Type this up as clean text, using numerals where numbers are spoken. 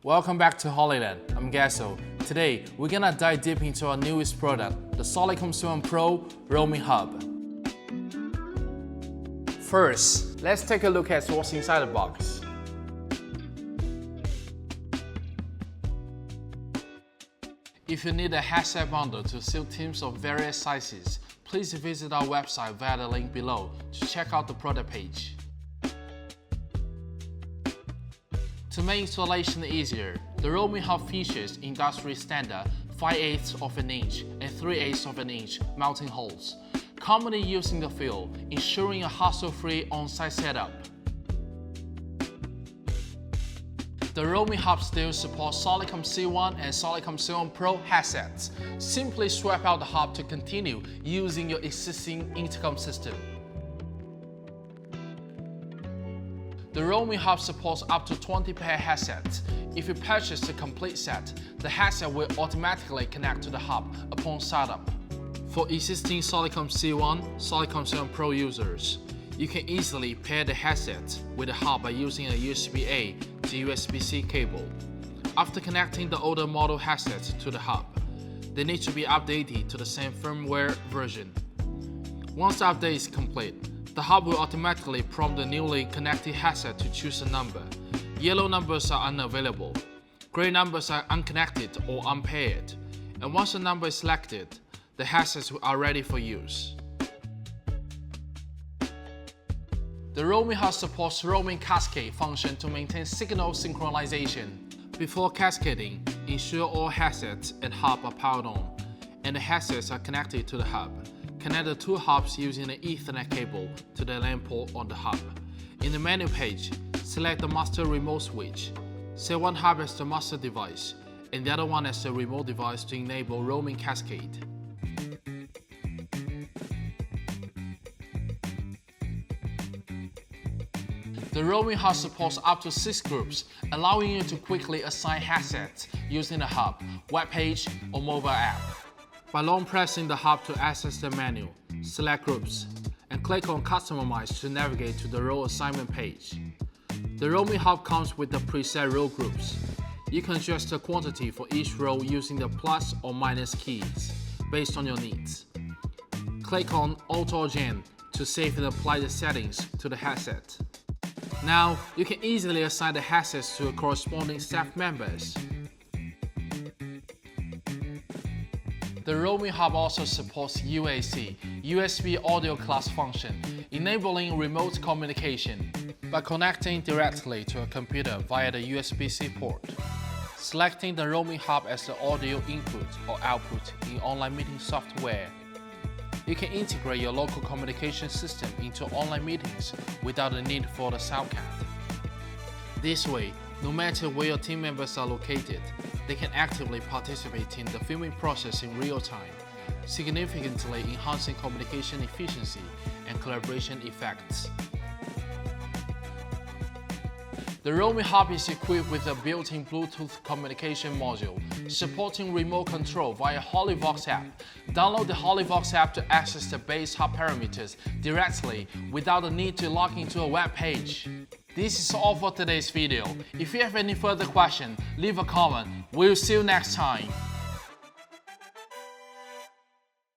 Welcome back to Hollyland. I'm Gasso. Today, we're gonna dive deep into our newest product, the Solidcom C1 Pro Roaming Hub. First, let's take a look at what's inside the box. If you need a headset bundle to suit teams of various sizes, please visit our website via the link below to check out the product page. To make installation easier, the Roaming Hub features industry standard 5/8 of an inch and 3/8 of an inch mounting holes, commonly used in the field, ensuring a hassle-free on-site setup. The Roaming Hub still supports Solidcom C1 and Solidcom C1 Pro headsets. Simply swap out the hub to continue using your existing intercom system. The Roaming Hub supports up to 20 pair headsets. If you purchase the complete set, the headset will automatically connect to the hub upon startup. For existing Solidcom C1, Solidcom C1 Pro users, you can easily pair the headset with the hub by using a USB-A to USB-C cable. After connecting the older model headsets to the hub, they need to be updated to the same firmware version. Once the update is complete, the hub will automatically prompt the newly connected headset to choose a number. Yellow numbers are unavailable, gray numbers are unconnected or unpaired, and once the number is selected, the headsets are ready for use. The Roaming Hub supports roaming cascade function to maintain signal synchronization. Before cascading, ensure all headsets and hub are powered on, and the headsets are connected to the hub. Connect the two hubs using an Ethernet cable to the LAN port on the hub. In the menu page, select the master remote switch. Set one hub as the master device, and the other one as the remote device to enable roaming cascade. The Roaming Hub supports up to 6 groups, allowing you to quickly assign headsets using the hub, web page, or mobile app. By long pressing the hub to access the menu, select Groups, and click on Customize to navigate to the role assignment page. The Roaming Hub comes with the preset role groups. You can adjust the quantity for each role using the plus or minus keys, based on your needs. Click on Auto Adjust to save and apply the settings to the headset. Now, you can easily assign the headsets to corresponding staff members. The Roaming Hub also supports UAC, USB audio class function, enabling remote communication by connecting directly to a computer via the USB-C port. Selecting the Roaming Hub as the audio input or output in online meeting software. You can integrate your local communication system into online meetings without the need for the sound card. This way, no matter where your team members are located, they can actively participate in the filming process in real time, significantly enhancing communication efficiency and collaboration effects. The Roaming Hub is equipped with a built-in Bluetooth communication module, supporting remote control via Hollyvox app. Download the Hollyvox app to access the base hub parameters directly without the need to log into a web page. This is all for today's video. If you have any further questions, leave a comment. We'll see you next time.